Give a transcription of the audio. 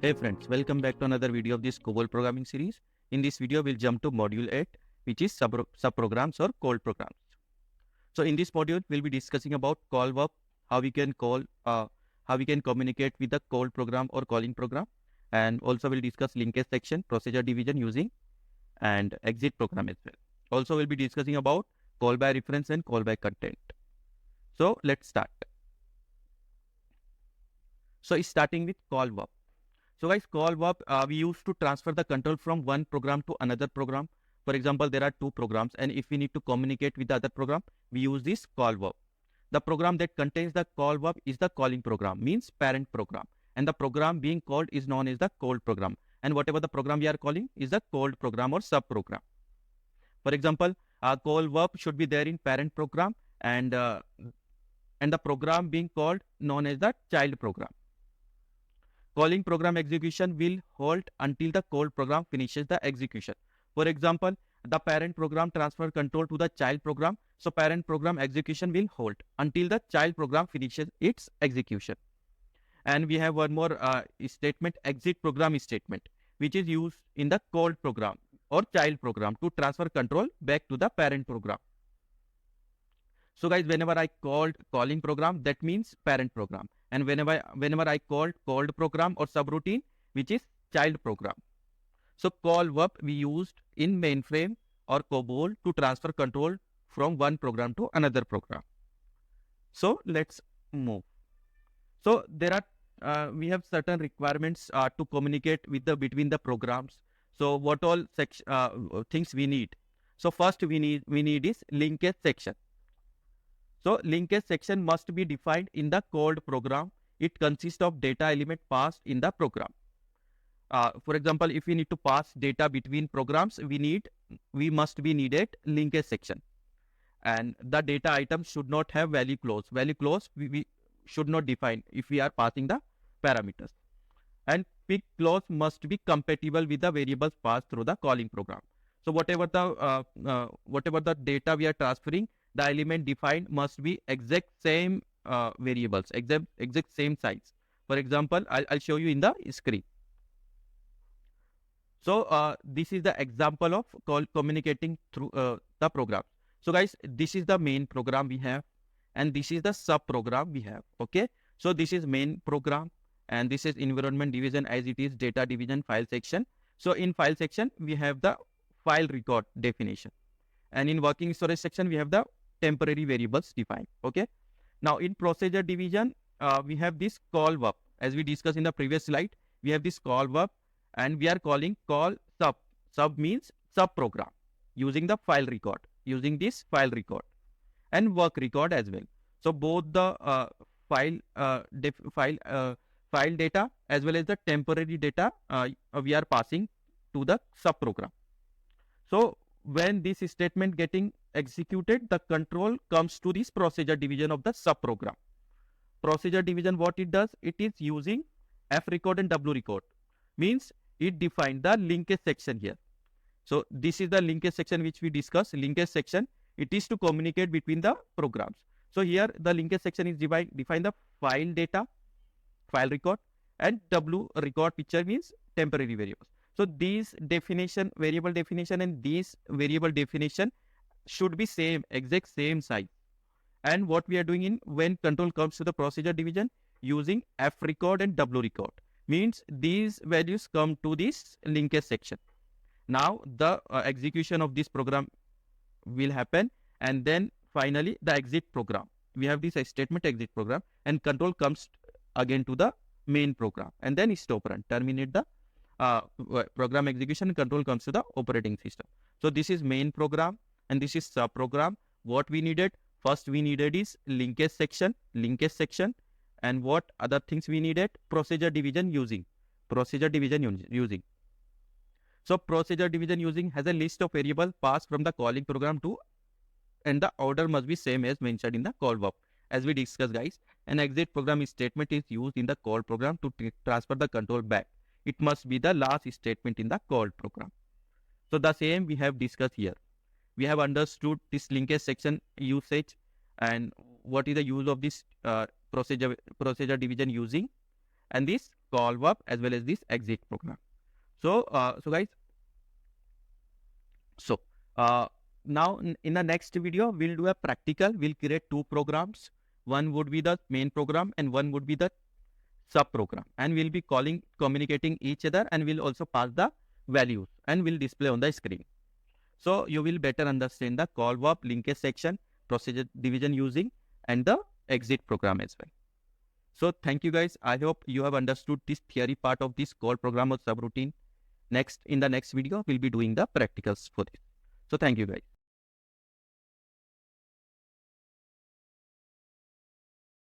Hey friends, welcome back to another video of this COBOL programming series. In this video, we'll jump to module 8, which is subprograms or call programs. So in this module, we'll be discussing about call verb, how we can communicate with the call program or calling program, and also we'll discuss linkage section, procedure division using, and exit program as well. Also, we'll be discussing about call by reference and call by content. So let's start. So starting with call verb. So guys, call verb, we use to transfer the control from one program to another program. For example, there are two programs, and if we need to communicate with the other program, we use this call verb. The program that contains the call verb is the calling program, means parent program. And the program being called is known as the called program. And whatever the program we are calling is the called program or subprogram. For example, call verb should be there in parent program, and the program being called known as the child program. Calling program execution will halt until the called program finishes the execution. For example, the parent program transfer control to the child program. So parent program execution will halt until the child program finishes its execution. And we have one more statement, exit program statement, which is used in the called program or child program to transfer control back to the parent program. So guys, whenever I called calling program, that means parent program. And whenever I called program or subroutine, which is child program. So call verb we used in mainframe or COBOL to transfer control from one program to another program. So let's move. So there are we have certain requirements to communicate with between the programs. So what all things we need? So first we need is linkage section. So linkage section must be defined in the called program. It consists of data element passed in the program. For example, if we need to pass data between programs, we must be needed linkage section. And the data item should not have value clause. Value clause we should not define if we are passing the parameters. And pick clause must be compatible with the variables passed through the calling program. So whatever the data we are transferring, the element defined must be exact same variables, exact same size. For example, I'll show you in the screen. So this is the example of communicating through the program. So guys, this is the main program we have, and this is the sub program we have. Okay, so this is main program, and this is environment division as it is data division file section. So in file section we have the file record definition, and in working storage section we have the temporary variables defined. Okay, now in procedure division we have this call verb. As we discussed in the previous slide, we have this call verb, and we are calling call sub means sub program using the file record, using this file record and work record as well. So both the file data as well as the temporary data we are passing to the sub program. So when this statement getting executed, the control comes to this procedure division of the subprogram. Procedure division, what it does, it is using F record and W record. Means it defined the linkage section here. So this is the linkage section which we discussed. Linkage section, it is to communicate between the programs. So here the linkage section is define the file data, file record, and W record, which means temporary variables. So these definition, variable definition, and these variable definition should be same, exact same size. And what we are doing in when control comes to the procedure division, using F record and W record, means these values come to this linkage section. Now the execution of this program will happen, and then finally the exit program. We have this statement exit program, and control comes again to the main program, and then stop run, terminate the program execution. Control comes to the operating system. So this is main program, and this is sub program. What we needed, first we needed is linkage section, and what other things we needed, procedure division using. So procedure division using has a list of variables passed from the calling program to, and the order must be same as mentioned in the call verb. As we discussed guys, an exit program statement is used in the call program to transfer the control back. It must be the last statement in the called program. So the same we have discussed here. We have understood this linkage section usage and what is the use of this procedure division using, and this call verb as well as this exit program. So guys, so now in the next video we'll do a practical. We'll create two programs. One would be the main program and one would be the sub program, and we'll be communicating each other, and we'll also pass the values and will display on the screen. So you will better understand the call verb, linkage section, procedure division using, and the exit program as well. So thank you guys. I hope you have understood this theory part of this call program or subroutine. In the next video, we'll be doing the practicals for this. So thank you guys.